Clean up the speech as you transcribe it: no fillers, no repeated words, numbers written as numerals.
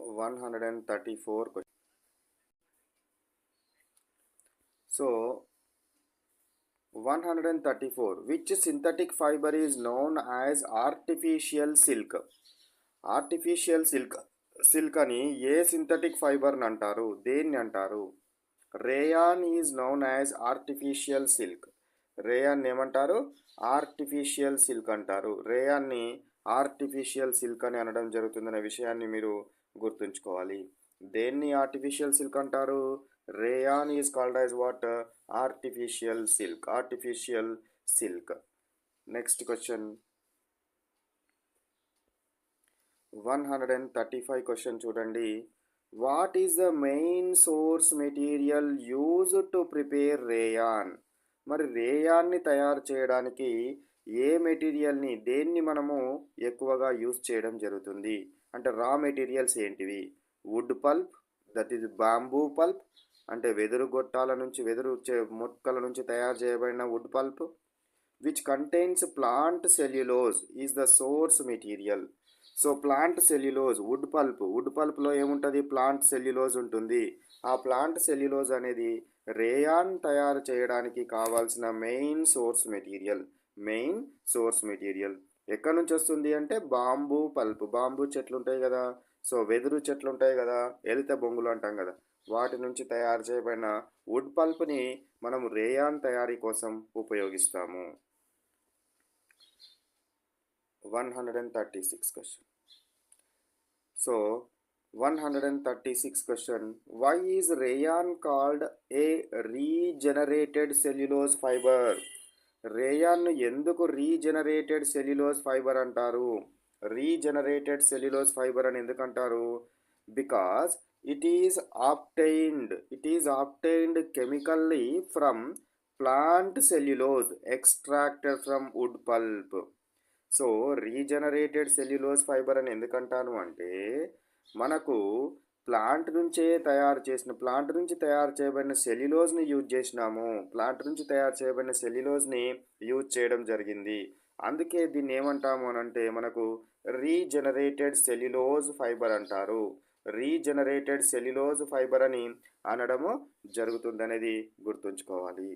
134 question. So 134, which synthetic fiber is known as artificial silk? Artificial silk అని ఏ synthetic ఫైబర్ని అంటారు, దేన్ని అంటారు? Rayon is known as artificial silk. Rayon ఏమంటారు? Artificial silk అంటారు. రేయాన్ని artificial silk అని అనడం జరుగుతుందనే విషయాన్ని మీరు గుర్తుంచుకోవాలి. దేన్ని ఆర్టిఫిషియల్ సిల్క్ అంటారు? Rayon is called as what? Artificial silk. Artificial silk. Next question 135 question చూడండి. What is the main source material used to prepare rayon? మరి రేయాన్ని తయారు చేయడానికి ఏ మెటీరియల్ని, దేన్ని మనము ఎక్కువగా యూజ్ చేయడం జరుగుతుంది అంటే రా మెటీరియల్స్ ఏంటివి? Wood pulp, that is bamboo pulp, అంటే వెదురు గొట్టాల నుంచి, వెదురు మొక్కల నుంచి తయారు చేయబడిన wood pulp. Which contains plant cellulose is the source material. So plant cellulose, wood పల్ప్లో ఏముంటుంది? ప్లాంట్ సెల్యులోజ్ ఉంటుంది. ఆ ప్లాంట్ సెల్యులోజ్ అనేది రేయాన్ తయారు చేయడానికి కావాల్సిన మెయిన్ సోర్స్ మెటీరియల్. ఎక్కడి నుంచి వస్తుంది అంటే బాంబూ పల్ప్. బాంబూ చెట్లు ఉంటాయి కదా, సో వెదురు చెట్లు ఉంటాయి కదా, ఎలిత బొంగులు అంటాం కదా, వాటి నుంచి తయారు చేయబడిన వుడ్ పల్ప్ని మనం రేయాన్ తయారీ కోసం ఉపయోగిస్తాము. 136 question. So 136 question. Why is rayon called a regenerated cellulose fiber? Rayon ఎందుకు రీజనరేటెడ్ సెల్యులోజ్ ఫైబర్ అంటారు? రీజనరేటెడ్ సెల్యులోజ్ ఫైబర్ అని ఎందుకు అంటారు? Because it is obtained chemically from plant cellulose extracted from wood pulp. So regenerated cellulose fibre అని ఎందుకంటాను అంటే, మనకు plant నుంచి తయారు చేయబడిన సెల్యులోజ్ని యూజ్ చేయడం జరిగింది. అందుకే దీన్ని ఏమంటాము అని అంటే మనకు రీజనరేటెడ్ సెల్యులోజ్ ఫైబర్ అంటారు. రీజనరేటెడ్ సెల్యులోజ్ ఫైబర్ అని అనడము జరుగుతుందనేది గుర్తుంచుకోవాలి.